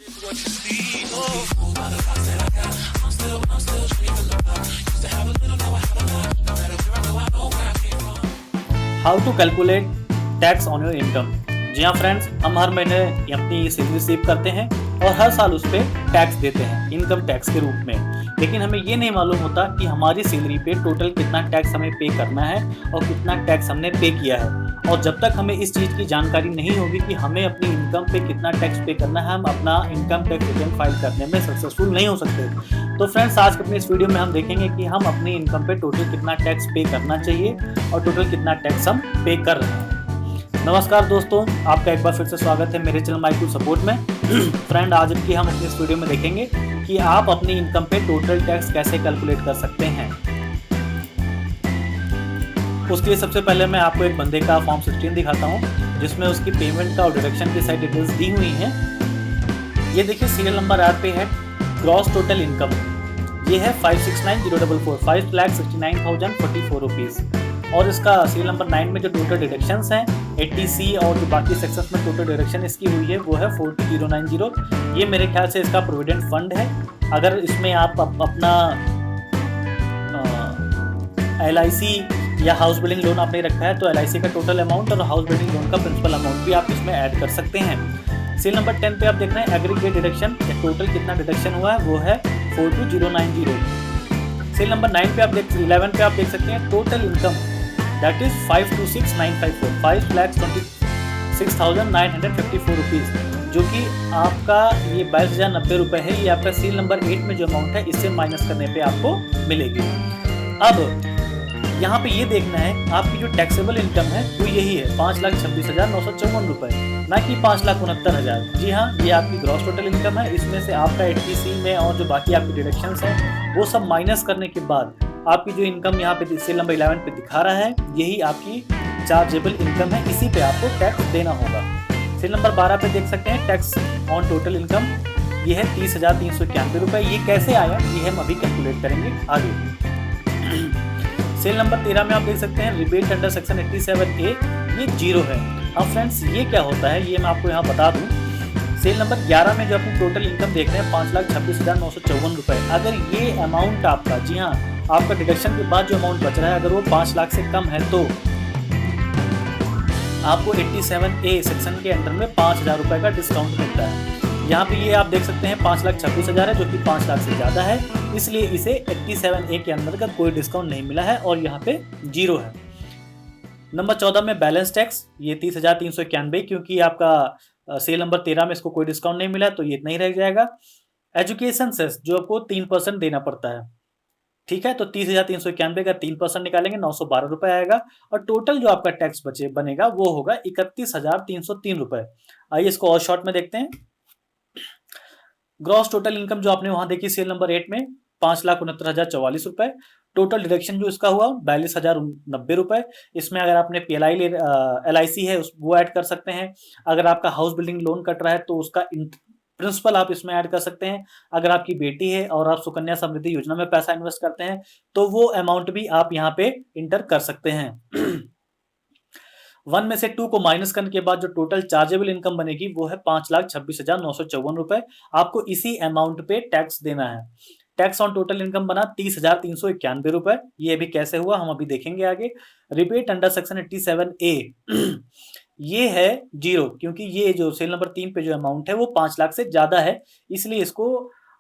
How to calculate tax on your income. जी हाँ friends, हम हर महीने अपनी सैलरी रिसीव करते हैं और हर साल उस पर टैक्स देते हैं इनकम टैक्स के रूप में। लेकिन हमें ये नहीं मालूम होता कि हमारी सैलरी पे टोटल कितना टैक्स हमें पे करना है और कितना टैक्स हमने पे किया है। और जब तक हमें इस चीज़ की जानकारी नहीं होगी कि हमें अपनी इनकम पे कितना टैक्स पे करना है, हम अपना इनकम टैक्स रिटर्न फाइल करने में सक्सेसफुल नहीं हो सकते। तो फ्रेंड्स, आज के अपने इस वीडियो में हम देखेंगे कि हम अपनी इनकम पे टोटल कितना टैक्स पे करना चाहिए और टोटल कितना टैक्स हम पे कर रहे हैं। नमस्कार दोस्तों, आपका एक बार फिर से स्वागत है मेरे चैनल माइक्रो सपोर्ट में। फ्रेंड, आज की हम अपनी इस वीडियो में देखेंगे कि आप अपनी इनकम पे टोटल टैक्स कैसे कैलकुलेट कर सकते हैं। उसके लिए सबसे पहले मैं आपको एक बंदे का फॉर्म 16 दिखाता हूँ जिसमें उसकी पेमेंट का और डिडक्शन की सारी डिटेल्स दी हुई हैं। ये देखिए, सीरियल नंबर 8 पे है ग्रॉस टोटल इनकम। ये है 569,044, 5,69,044 रुपीज़। और इसका सीरियल नंबर 9 में जो टोटल डिडक्शंस हैं 80C और जो बाकी सेक्शंस में टोटल डिडक्शन इसकी हुई है वो है 42,090। ये मेरे ख्याल से इसका प्रोविडेंट फंड है। अगर इसमें आप अपना LIC या हाउस बिल्डिंग लोन आपने रखा है तो LIC का टोटल अमाउंट और हाउस बिल्डिंग लोन का प्रिंसिपल अमाउंट भी आप इसमें ऐड कर सकते हैं। सीरियल नंबर 10 पे आप देख रहे हैं एग्रीगेट डिडक्शन, टोटल कितना डिडक्शन हुआ है वो है 42,090। सीरियल नंबर 9 पे आप 11 पे आप देख सकते हैं total income that is 526,954, 5,26,954 rupees, जो कि आपका ये 22,090 रुपये है। ये आपका सीरियल नंबर 8 में जो अमाउंट है इससे माइनस करने पे आपको मिलेगी। अब यहाँ पे ये देखना है आपकी जो टैक्सेबल इनकम है वो यही है 5,26,954 रुपये, ना कि 5,69,000। जी हाँ, ये आपकी ग्रॉस टोटल इनकम है। इसमें से आपका 80C में और जो बाकी आपकी डिडक्शंस हैं वो सब माइनस करने के बाद आपकी जो इनकम यहाँ पे सीरियल नंबर 11 पे दिखा रहा है यही आपकी चार्जेबल इनकम है। इसी पे आपको टैक्स देना होगा। सीरियल नंबर 12 पे देख सकते हैं टैक्स ऑन टोटल इनकम, ये है 30,391 रुपये। ये कैसे आया ये हम अभी कैलकुलेट करेंगे आगे। सीरियल नंबर 13 में आप देख सकते हैं रिबेट अंडर सेक्शन 87A, ये 0 है। अब फ्रेंड्स, ये क्या होता है ये मैं आपको यहाँ बता दूँ। सीरियल नंबर 11 में जो अपनी टोटल इनकम देख रहे हैं 5,26,954 रुपये, अगर ये अमाउंट आपका, जी हाँ, आपका डिडक्शन के बाद जो अमाउंट बच रहा है अगर वो 5 लाख से कम है तो आपको 87A सेक्शन के अंडर में 5,000 रुपये का डिस्काउंट मिलता है। यहाँ पे ये आप देख सकते हैं 5,26,000 है जो कि 5 लाख से ज़्यादा है, इसलिए इसे 87A के अंदर का कोई डिस्काउंट नहीं मिला है और यहाँ पे 0 है। नंबर 14 में बैलेंस टैक्स, ये 30,391, क्योंकि आपका सीरियल नंबर 13 में इसको कोई डिस्काउंट नहीं मिला तो ये इतना ही रह जाएगा। एजुकेशन सेस जो आपको 3% देना पड़ता है, ठीक है, तो 30,391 का 3% निकालेंगे 912 रुपये आएगा और टोटल जो आपका टैक्स बनेगा वो होगा 31,303 रुपये। आइए इसको और शॉर्ट में देखते हैं। ग्रॉस टोटल इनकम जो आपने वहां देखी सीरियल नंबर 8 में 5,69,044 रुपए, टोटल डिडक्शन जो इसका हुआ 42,090 रुपए। इसमें अगर आपने LIC है वो ऐड कर सकते हैं। अगर आपका हाउस बिल्डिंग लोन कट रहा है तो उसका प्रिंसिपल आप इसमें ऐड कर सकते हैं। अगर आपकी बेटी है और आप सुकन्या समृद्धि योजना में पैसा इन्वेस्ट करते हैं तो वो अमाउंट भी आप यहाँ पे इंटर कर सकते हैं। 1 में से 2 को माइनस करने के बाद जो टोटल चार्जेबल इनकम बनेगी वो है 5,26,954 रुपए। आपको इसी अमाउंट पे टैक्स देना है। टैक्स ऑन टोटल इनकम बना 30,391 रुपए। ये अभी कैसे हुआ हम अभी देखेंगे आगे। रिबेट अंडर सेक्शन 87A ये है 0, क्योंकि ये जो सीरियल नंबर 3 पे जो अमाउंट है वो 5 लाख से ज्यादा है, इसलिए इसको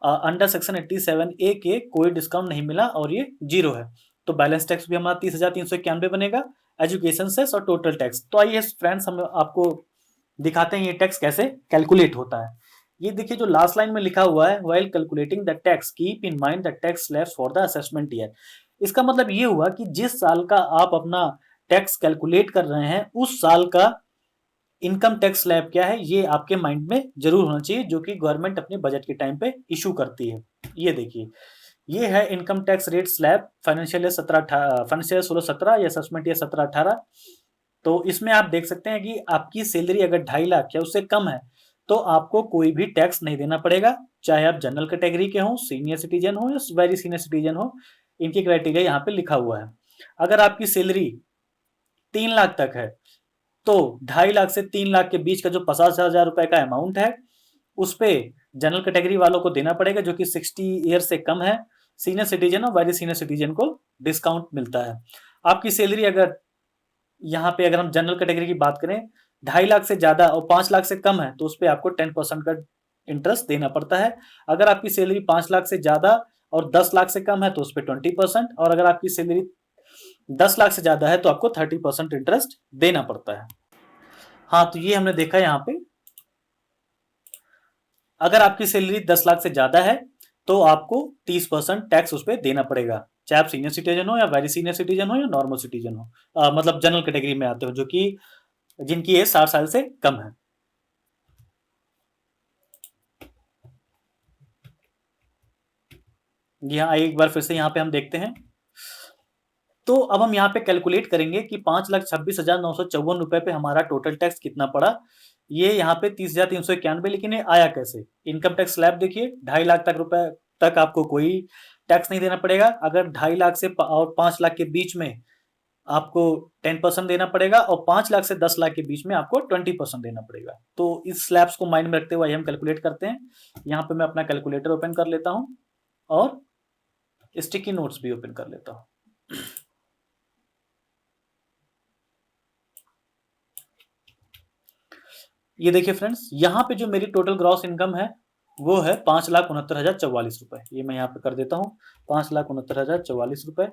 अंडर सेक्शन 87A के कोई डिस्काउंट नहीं मिला और ये 0 है। तो बैलेंस टैक्स भी हमारा 30,391 बनेगा, एजुकेशन सेस और टोटल टैक्स। तो आइए फ्रेंड्स, हम आपको दिखाते हैं ये टैक्स कैसे कैलकुलेट होता है। ये देखिए जो लास्ट लाइन में लिखा हुआ है, while calculating the tax keep in mind the tax slabs for the assessment year. इसका मतलब ये हुआ कि जिस साल का आप अपना टैक्स कैलकुलेट कर रहे हैं उस साल का इनकम टैक्स स्लैब क्या है ये आपके माइंड में जरूर होना चाहिए, जो कि गवर्नमेंट अपने बजट के टाइम पे इशू करती है। ये देखिए, ये है income tax rate slab financial year 16-17 या असेसमेंट ईयर 17-18। तो इसमें आप देख सकते हैं कि आपकी सैलरी अगर 2.5 लाख या उससे कम है तो आपको कोई भी टैक्स नहीं देना पड़ेगा, चाहे आप जनरल कैटेगरी के हों, सीनियर सिटीजन हो या वेरी सीनियर सिटीजन हो। इनकी क्राइटेरिया यहाँ पे लिखा हुआ है। अगर आपकी सैलरी 3 लाख तक है तो 2.5 लाख से 3 लाख के बीच का जो 50,000 रुपए का अमाउंट है उस पे जनरल कैटेगरी वालों को देना पड़ेगा जो कि 60 ईयर से कम है। सीनियर सिटीजन और वेरी सीनियर सिटीजन को डिस्काउंट मिलता है। आपकी सैलरी अगर यहाँ पे अगर हम जनरल कैटेगरी की बात करें 2.5 लाख से ज्यादा और 5 लाख से कम है तो उस पर आपको 10% का इंटरेस्ट देना पड़ता है। अगर आपकी सैलरी 5 लाख से ज्यादा और 10 लाख से कम है तो उस पर 20%, और अगर आपकी सैलरी 10 लाख से ज्यादा है तो आपको 30% इंटरेस्ट देना पड़ता है। हाँ, तो ये हमने देखा यहाँ पे, अगर आपकी सैलरी 10 लाख से ज्यादा है तो आपको 30% टैक्स उस पर देना पड़ेगा, चाहे आप सीनियर सिटीजन हो या वेरी सीनियर सिटीजन हो या नॉर्मल सिटीजन हो, मतलब जनरल कैटेगरी में आते हो जो कि जिनकी एज 60 साल से कम है। यहाँ एक बार फिर से यहाँ पे हम देखते हैं, तो अब हम यहाँ पे कैलकुलेट करेंगे कि 5,26,954 रुपए पे हमारा टोटल टैक्स कितना पड़ा। ये यहाँ पे 30,391, लेकिन ये आया कैसे? इनकम टैक्स स्लैब देखिए, 2.5 लाख तक आपको कोई टैक्स नहीं देना पड़ेगा। अगर 2.5 लाख से और 5 लाख के बीच में आपको 10% देना पड़ेगा, और 5 लाख से 10 लाख के बीच में आपको 20% देना पड़ेगा। तो इस स्लैब्स को माइंड में रखते हुए हम कैलकुलेट करते हैं। यहाँ पे मैं अपना कैलकुलेटर ओपन कर लेता हूँ और स्टिकी नोट्स भी ओपन कर लेता हूँ। ये देखिए फ्रेंड्स, यहाँ पे जो मेरी टोटल ग्रॉस इनकम है वो है 5,69,044 रुपए। ये मैं यहाँ पे कर देता हूँ 5,69,044 रुपए।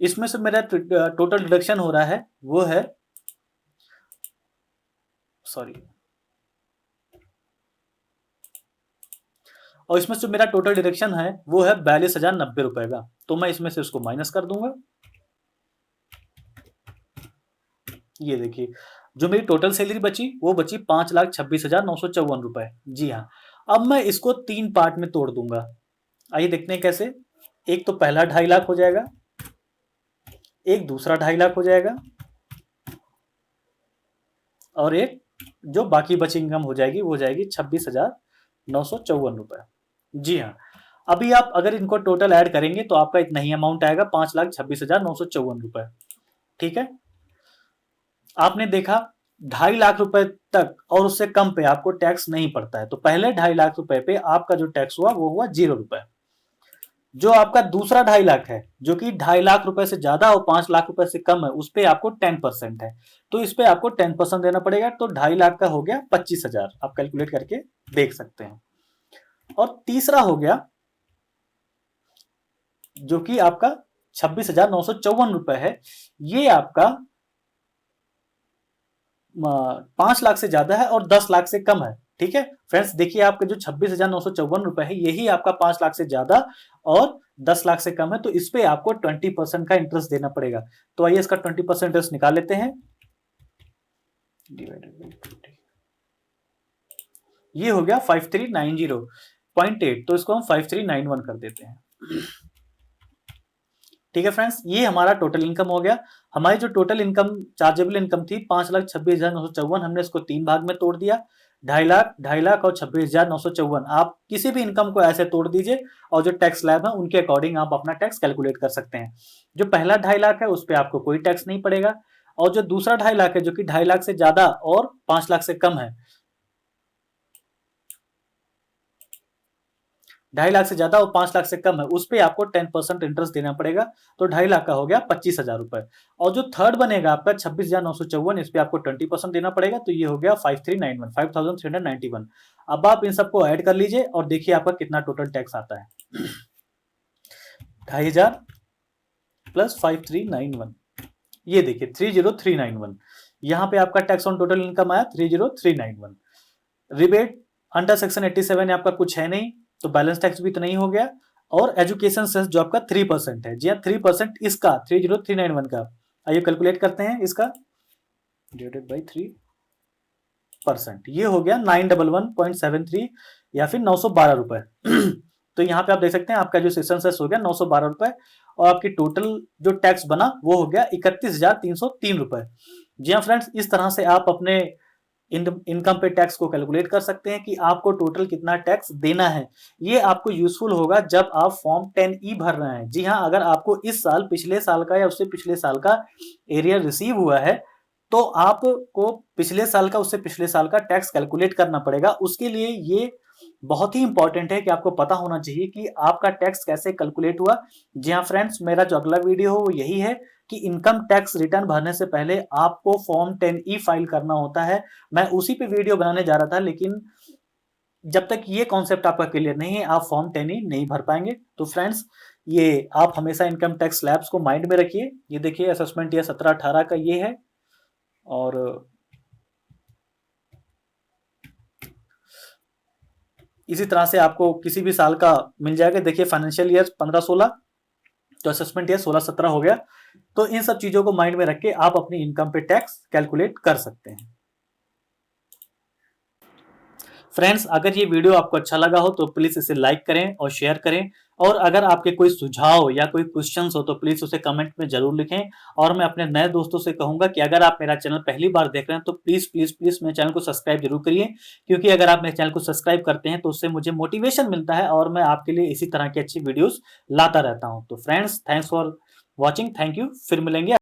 इसमें से मेरा टोटल डिडक्शन हो रहा है वो है, सॉरी, और इसमें से मेरा टोटल डिडक्शन है वो है 42,090 रुपए का। तो मैं इसमें से उसको माइनस कर दूंगा। ये देखिए, जो मेरी टोटल सैलरी बची वो बची 5,26,954 रुपए। जी हाँ, अब मैं इसको 3 पार्ट में तोड़ दूंगा। आइए देखते हैं कैसे। एक तो पहला 2.5 लाख हो जाएगा, एक दूसरा 2.5 लाख हो जाएगा, और एक जो बाकी बची इनकम हो जाएगी वो हो जाएगी 26,954 रुपए। जी हाँ, अभी आप अगर इनको टोटल ऐड करेंगे तो आपका इतना ही अमाउंट आएगा, 5,26,954 रुपए। ठीक है, आपने देखा 2.5 लाख रुपए तक और उससे कम पे आपको टैक्स नहीं पड़ता है। तो पहले 2.5 लाख रुपए पे आपका जो टैक्स हुआ वो हुआ 0 रुपए। जो आपका दूसरा 2.5 लाख है, जो कि 2.5 लाख रुपए से ज्यादा और 5 लाख रुपए से कम है, उस पे आपको 10% है, तो इस पे आपको 10% देना पड़ेगा। तो 2.5 लाख का हो गया 25,000, आप कैलकुलेट करके देख सकते हैं। और तीसरा हो गया जो कि आपका 26,954 रुपए है, ये आपका 5 लाख से ज्यादा है और 10 लाख से कम है। ठीक है फ्रेंड्स, देखिए आपके जो 26,954 रुपए है यही आपका 5 लाख से ज्यादा और 10 लाख से कम है, तो इस पे आपको 20% का इंटरेस्ट देना पड़ेगा। तो आइए इसका 20% इंटरेस्ट निकाल लेते हैं। ये हो गया 5390.8, तो इसको हम 5391 कर देते हैं। ठीक है फ्रेंड्स, ये हमारा टोटल इनकम हो गया। हमारी जो टोटल इनकम चार्जेबल इनकम थी 5,26,954, हमने इसको 3 भाग में तोड़ दिया, 2.5 लाख, 2.5 लाख और 26,954। आप किसी भी इनकम को ऐसे तोड़ दीजिए और जो टैक्स स्लैब है उनके अकॉर्डिंग आप अपना टैक्स कैलकुलेट कर सकते हैं। जो पहला 2.5 लाख है उस पर आपको कोई टैक्स नहीं पड़ेगा, और जो दूसरा 2.5 लाख है जो कि 2.5 लाख से ज्यादा और 5 लाख से कम है, 2.5 लाख से ज्यादा और 5 लाख से कम है, उस पर आपको 10% इंटरेस्ट देना पड़ेगा। तो 2.5 लाख का हो गया 25,000 रुपए। और जो थर्ड बनेगा आपका 26,954, इस पे आपको 20% देना पड़ेगा, तो ये हो गया 5391, 5391। अब आप इन सबको ऐड कर लीजिए और देखिए आपका कितना टोटल टैक्स आता है। 2,500 प्लस 5391, ये देखिए 30391। यहाँ पे आपका टैक्स ऑन टोटल इनकम आया 30391। रिबेट अंडर सेक्शन 87 आपका कुछ है नहीं, तो बैलेंस टैक्स भी तो नहीं हो गया। और एजुकेशन सेस जो आपका 3% है, जी हाँ 3% इसका 30391 का। आइए कैलकुलेट करते हैं इसका, डिवाइडेड बाई 3%, ये हो गया 911.73 या फिर 912 रुपए। तो यहाँ पे आप देख सकते हैं आपका जो सेशन सेस हो गया 912 रुपए, और आपकी टोटल जो टैक्स बना वो हो गया 31,303 रुपए। जी हाँ फ्रेंड्स, इस तरह से आप अपने इनकम पे टैक्स को कैलकुलेट कर सकते हैं कि आपको टोटल कितना टैक्स देना है। ये आपको यूजफुल होगा जब आप फॉर्म 10E भर रहे हैं। जी हाँ, अगर आपको इस साल पिछले साल का या उससे पिछले साल का एरिया रिसीव हुआ है तो आपको पिछले साल का उससे पिछले साल का टैक्स कैलकुलेट करना पड़ेगा। उसके लिए ये बहुत ही इंपॉर्टेंट है कि आपको पता होना चाहिए कि आपका टैक्स कैसे कैलकुलेट हुआ। जी हाँ फ्रेंड्स, मेरा जो अगला वीडियो हो वो यही है कि इनकम टैक्स रिटर्न भरने से पहले आपको फॉर्म 10E फाइल करना होता है। मैं उसी पे वीडियो बनाने जा रहा था, लेकिन जब तक ये कॉन्सेप्ट आपका क्लियर नहीं है आप फॉर्म 10E नहीं भर पाएंगे। तो फ्रेंड्स, ये आप हमेशा इनकम टैक्स स्लैब्स को माइंड में रखिए। ये देखिए असेसमेंट ईयर 17-18 का ये है, और इसी तरह से आपको किसी भी साल का मिल जाएगा। देखिए फाइनेंशियल ईयर 15-16, तो असेसमेंट ईयर 16-17 हो गया। तो इन सब चीजों को माइंड में रख के आप अपनी इनकम पे टैक्स कैलकुलेट कर सकते हैं। फ्रेंड्स, अगर ये वीडियो आपको अच्छा लगा हो तो प्लीज इसे लाइक करें और शेयर करें, और अगर आपके कोई सुझाव या कोई क्वेश्चंस हो तो प्लीज उसे कमेंट में जरूर लिखें। और मैं अपने नए दोस्तों से कहूंगा कि अगर आप मेरा चैनल पहली बार देख रहे हैं तो प्लीज प्लीज प्लीज मेरे चैनल को सब्सक्राइब जरूर करिए, क्योंकि अगर आप मेरे चैनल को सब्सक्राइब करते हैं तो उससे मुझे मोटिवेशन मिलता है और मैं आपके लिए इसी तरह की अच्छी वीडियोस लाता रहता हूं। तो friends, thanks for watching, thank you, फिर मिलेंगे।